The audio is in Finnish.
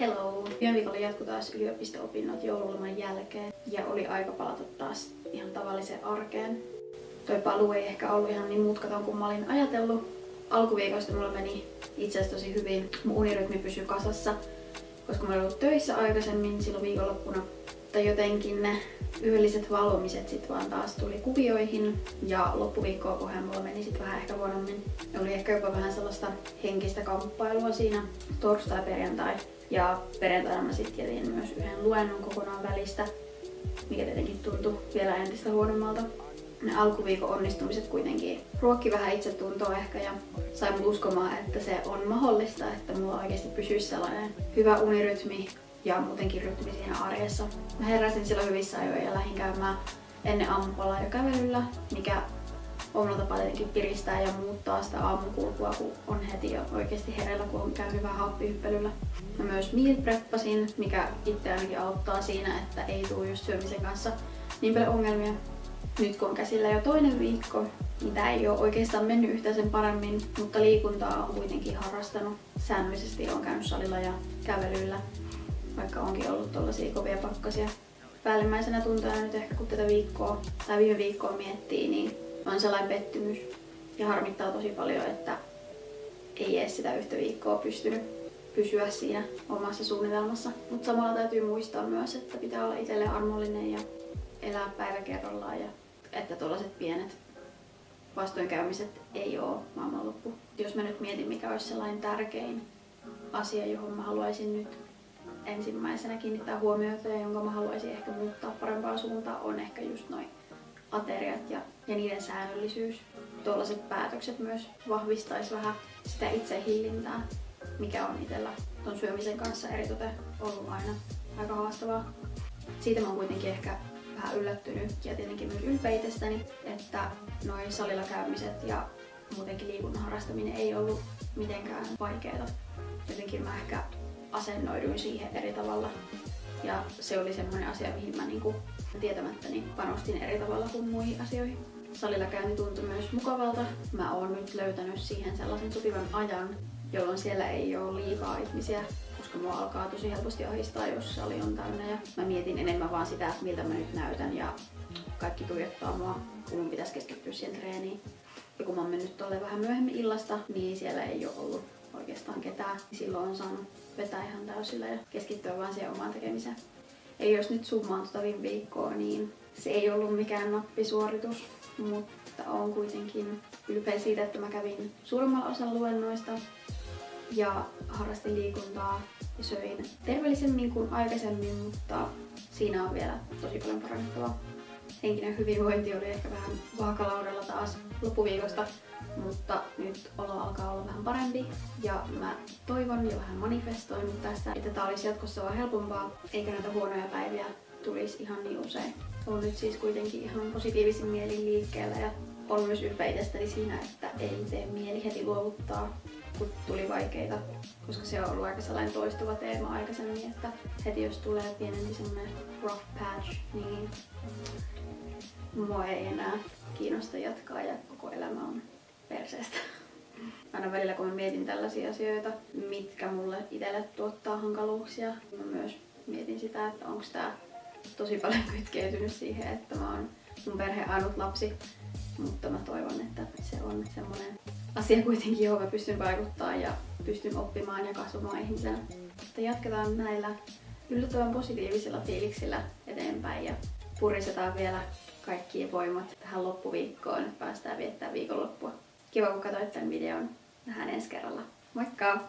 Hello! Viime viikolla jatkui taas yliopisto-opinnot joululoman jälkeen ja oli aika palata taas ihan tavalliseen arkeen. Toi paluu ei ehkä ollut ihan niin mutkaton kuin mä olin ajatellut. Alkuviikosta mulla meni itse asiassa tosi hyvin. Mun unirytmi pysyi kasassa, koska mä olin ollut töissä aikaisemmin silloin viikonloppuna. Tai jotenkin ne yölliset valvomiset sit vaan taas tuli kuvioihin ja loppuviikkoa kohden mulla meni sit vähän ehkä huonommin. Oli ehkä jopa vähän sellaista henkistä kamppailua siinä torstai-perjantai. Ja perjantaina mä sitten jätin myös yhden luennon kokonaan välistä, mikä tietenkin tuntui vielä entistä huonommalta. Ne alkuviikon onnistumiset kuitenkin ruokki vähän itsetuntoa ehkä ja sai mut uskomaan, että se on mahdollista, että mulla oikeasti pysyisi sellainen hyvä unirytmi ja muutenkin rytmi siinä arjessa. Mä heräsin silloin hyvissä ajoin ja lähdin käymään ennen aamupalaa jo kävelyllä, mikä omalla tapaa tietenkin piristää ja muuttaa sitä aamukulkua, kun on heti jo oikeasti hereillä, kun on käynyt vähän happihyppelyllä. Mä myös meal preppasin, mikä itse ainakin auttaa siinä, että ei tule just syömisen kanssa niin paljon ongelmia. Nyt kun on käsillä jo toinen viikko, niin tää ei ole oikeastaan mennyt yhtään sen paremmin, mutta liikuntaa on kuitenkin harrastanut. Säännöllisesti on käynyt salilla ja kävelyllä, vaikka onkin ollut tollasia kovia pakkasia. Päällimmäisenä tunteena nyt ehkä kun tätä viikkoa tai viime viikkoa miettii, niin on sellainen pettymys ja harmittaa tosi paljon, että ei edes sitä yhtä viikkoa pystynyt pysyä siinä omassa suunnitelmassa. Mutta samalla täytyy muistaa myös, että pitää olla itselle armollinen ja elää päivä kerrallaan ja että tuollaiset pienet vastoinkäymiset ei ole maailmanloppu. Jos mä nyt mietin, mikä olisi sellainen tärkein asia, johon mä haluaisin nyt ensimmäisenä kiinnittää huomiota ja jonka mä haluaisin ehkä muuttaa parempaan suuntaan, on ehkä just noin ateriat ja niiden säännöllisyys. Tuollaiset päätökset myös vahvistaisi vähän sitä itsehillintää, mikä on itsellä ton syömisen kanssa eritoten ollut aina aika haastavaa. Siitä mä oon kuitenkin ehkä vähän yllättynyt ja tietenkin myös ylpeä itsestäni, että noi salilla käymiset ja muutenkin liikunnan harrastaminen ei ollut mitenkään vaikeeta. Jotenkin mä ehkä asennoiduin siihen eri tavalla ja se oli semmoinen asia, mihin mä tietämättäni panostin eri tavalla kuin muihin asioihin. Salilla käynti tuntui myös mukavalta. Mä oon nyt löytänyt siihen sellaisen sopivan ajan, jolloin siellä ei ole liikaa ihmisiä, koska mua alkaa tosi helposti ahistaa, jos sali on täynnä. Ja mä mietin enemmän vaan sitä, että miltä mä nyt näytän ja kaikki tuijottaa mua, kun mun pitäisi keskittyä siihen treeniin. Ja kun mä oon mennyt tolle vähän myöhemmin illasta, niin siellä ei ole ollut oikeastaan ketään. Silloin on saanut vetää ihan täysillä ja keskittyä vaan siihen omaan tekemiseen. Eli jos nyt summaan viime viikkoa, niin se ei ollut mikään nappisuoritus, mutta olen kuitenkin ylpeä siitä, että mä kävin suurimmalla osalla luennoista ja harrastin liikuntaa ja söin terveellisemmin kuin aikaisemmin, mutta siinä on vielä tosi paljon parannettavaa. Henkinen hyvinvointi oli ehkä vähän vaakalaudalla taas loppuviikosta, mutta nyt olo alkaa olla vähän parempi ja mä toivon ja vähän manifestoin tässä, että tää olisi jatkossa vaan helpompaa, eikä näitä huonoja päiviä tulisi ihan niin usein. Olen nyt siis kuitenkin ihan positiivisin mielin liikkeellä ja olen myös ylpeä itsestäni siinä, että ei tee mieli heti luovuttaa, kun tuli vaikeita, koska se on ollut aika sellainen toistuva teema aikaisemmin, että heti jos tulee pienempi semmoinen rough patch, niin mua ei enää kiinnosta jatkaa ja koko elämä on perseestä. Aina välillä kun mä mietin tällaisia asioita, mitkä mulle itselle tuottaa hankaluuksia, mä myös mietin sitä, että onko tää tosi paljon kytkeytynyt siihen, että mä oon mun perheen ainut lapsi, mutta mä toivon, että se on semmonen asia kuitenkin, johon mä pystyn vaikuttamaan ja pystyn oppimaan ja kasvamaan ihmisenä. Mutta jatketaan näillä yllättävän positiivisilla fiiliksillä eteenpäin ja puristetaan vielä kaikki voimat tähän loppuviikkoon, että päästään viettämään viikonloppua. Kiva kun katsoit tämän videon. Nähdään ensi kerralla. Moikka!